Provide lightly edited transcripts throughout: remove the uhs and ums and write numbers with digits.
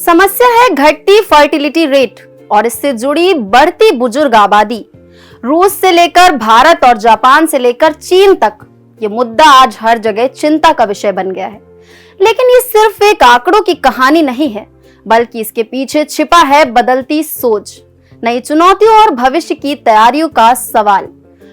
समस्या है घटती फर्टिलिटी रेट और इससे जुड़ी बढ़ती बुजुर्ग आबादी। रूस से लेकर भारत और जापान से लेकर चीन तक ये मुद्दा आज हर जगह चिंता का विषय बन गया है। लेकिन ये सिर्फ एक आंकड़ों की कहानी नहीं है, बल्कि इसके पीछे छिपा है बदलती सोच, नई चुनौतियों और भविष्य की तैयारियों का सवाल।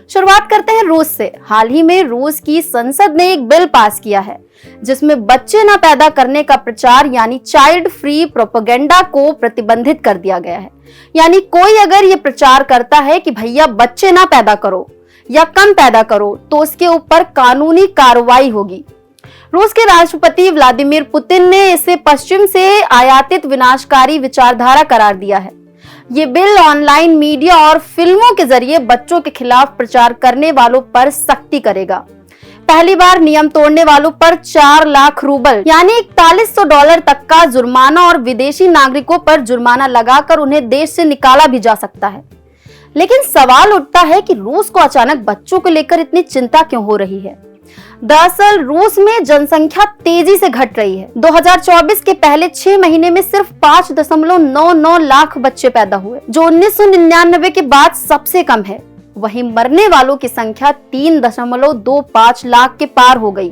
शुरुआत करते हैं रूस से। हाल ही में रूस की संसद ने एक बिल पास किया है जिसमें बच्चे न पैदा करने का प्रचार यानी चाइल्ड फ्री प्रोपेगेंडा को प्रतिबंधित कर दिया गया है। यानी कोई अगर ये प्रचार करता है कि भैया बच्चे ना पैदा करो या कम पैदा करो तो उसके ऊपर कानूनी कार्रवाई होगी। रूस के राष्ट्रपति व्लादिमीर पुतिन ने इसे पश्चिम से आयातित विनाशकारी विचारधारा करार दिया है। ये बिल ऑनलाइन मीडिया और फिल्मों के जरिए बच्चों के खिलाफ प्रचार करने वालों पर सख्ती करेगा। पहली बार नियम तोड़ने वालों पर 4 लाख रूबल यानी $4100 तक का जुर्माना और विदेशी नागरिकों पर जुर्माना लगाकर उन्हें देश से निकाला भी जा सकता है। लेकिन सवाल उठता है कि रूस को अचानक बच्चों को लेकर इतनी चिंता क्यों हो रही है। दरअसल रूस में जनसंख्या तेजी से घट रही है। 2024 के पहले 6 महीने में सिर्फ 5.99 लाख बच्चे पैदा हुए, जो 1999 के बाद सबसे कम है। वहीं मरने वालों की संख्या 3.25 लाख के पार हो गई,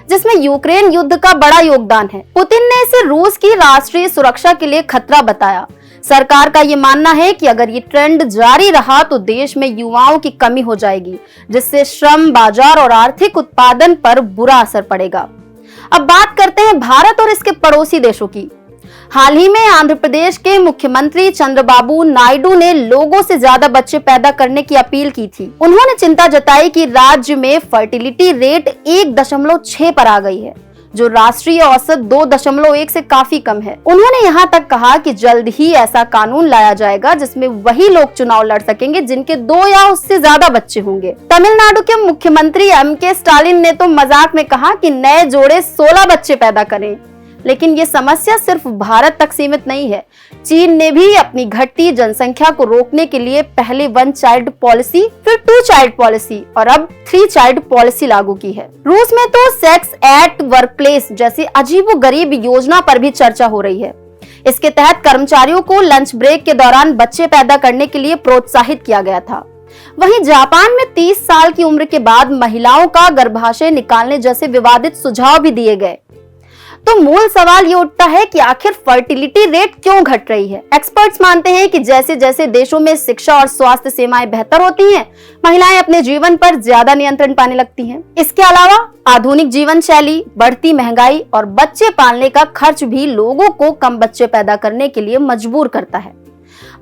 जिसमें यूक्रेन युद्ध का बड़ा योगदान है। पुतिन ने इसे रूस की राष्ट्रीय सुरक्षा के लिए खतरा बताया। सरकार का ये मानना है कि अगर ये ट्रेंड जारी रहा तो देश में युवाओं की कमी हो जाएगी, जिससे श्रम बाजार और आर्थिक उत्पादन पर बुरा असर पड़ेगा। अब बात करते हैं भारत और इसके पड़ोसी देशों की। हाल ही में आंध्र प्रदेश के मुख्यमंत्री चंद्रबाबू नायडू ने लोगों से ज्यादा बच्चे पैदा करने की अपील की थी। उन्होंने चिंता जताई कि राज्य में फर्टिलिटी रेट 1.6 पर आ गई है, जो राष्ट्रीय औसत 2.1 से काफी कम है। उन्होंने यहाँ तक कहा कि जल्द ही ऐसा कानून लाया जाएगा जिसमें वही लोग चुनाव लड़ सकेंगे जिनके 2 या उससे ज्यादा बच्चे होंगे। तमिलनाडु के मुख्यमंत्री एम.के. स्टालिन ने तो मजाक में कहा कि नए जोड़े 16 बच्चे पैदा करें। लेकिन ये समस्या सिर्फ भारत तक सीमित नहीं है। चीन ने भी अपनी घटती जनसंख्या को रोकने के लिए पहले 1 चाइल्ड पॉलिसी, फिर 2 चाइल्ड पॉलिसी और अब 3 चाइल्ड पॉलिसी लागू की है। रूस में तो सेक्स एट वर्कप्लेस जैसी अजीबोगरीब योजना पर भी चर्चा हो रही है। इसके तहत कर्मचारियों को लंच ब्रेक के दौरान बच्चे पैदा करने के लिए प्रोत्साहित किया गया था। वहीं जापान में 30 साल की उम्र के बाद महिलाओं का गर्भाशय निकालने जैसे विवादित सुझाव भी दिए गए। तो मूल सवाल ये उठता है कि आखिर फर्टिलिटी रेट क्यों घट रही है। एक्सपर्ट्स मानते हैं कि जैसे जैसे देशों में शिक्षा और स्वास्थ्य सेवाएं बेहतर होती हैं, महिलाएं अपने जीवन पर ज्यादा नियंत्रण पाने लगती हैं। इसके अलावा आधुनिक जीवन शैली, बढ़ती महंगाई और बच्चे पालने का खर्च भी लोगों को कम बच्चे पैदा करने के लिए मजबूर करता है।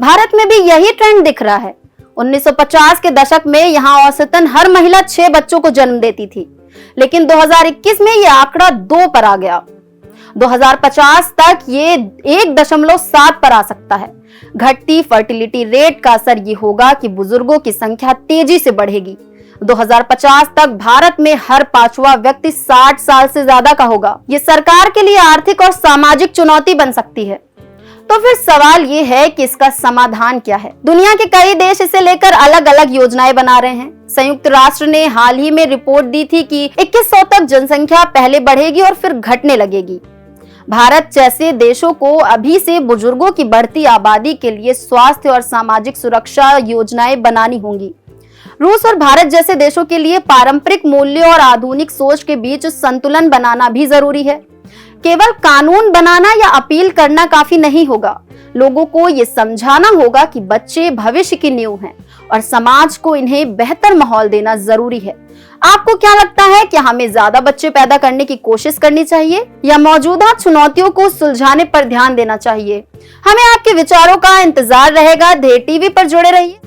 भारत में भी यही ट्रेंड दिख रहा है। 1950 के दशक में यहाँ औसतन हर महिला 6 बच्चों को जन्म देती थी, लेकिन 2021 में ये आंकड़ा 2 पर आ गया। 2050 तक ये 1.7 पर आ सकता है। घटती फर्टिलिटी रेट का असर ये होगा कि बुजुर्गों की संख्या तेजी से बढ़ेगी। 2050 तक भारत में हर 5वां व्यक्ति 60 साल से ज्यादा का होगा। ये सरकार के लिए आर्थिक और सामाजिक चुनौती बन सकती है। तो फिर सवाल ये है कि इसका समाधान क्या है। दुनिया के कई देश इसे लेकर अलग अलग योजनाएं बना रहे हैं। संयुक्त राष्ट्र ने हाल ही में रिपोर्ट दी थी कि 2100 तक जनसंख्या पहले बढ़ेगी और फिर घटने लगेगी। भारत जैसे देशों को अभी से बुजुर्गों की बढ़ती आबादी के लिए स्वास्थ्य और सामाजिक सुरक्षा योजनाएं बनानी होंगी। रूस और भारत जैसे देशों के लिए पारंपरिक मूल्यों और आधुनिक सोच के बीच संतुलन बनाना भी जरूरी है। केवल कानून बनाना या अपील करना काफी नहीं होगा। लोगों को ये समझाना होगा कि बच्चे भविष्य की नींव हैं और समाज को इन्हें बेहतर माहौल देना जरूरी है। आपको क्या लगता है कि हमें ज्यादा बच्चे पैदा करने की कोशिश करनी चाहिए या मौजूदा चुनौतियों को सुलझाने पर ध्यान देना चाहिए? हमें आपके विचारों का इंतजार रहेगा। ढेर टीवी पर जुड़े रहिए।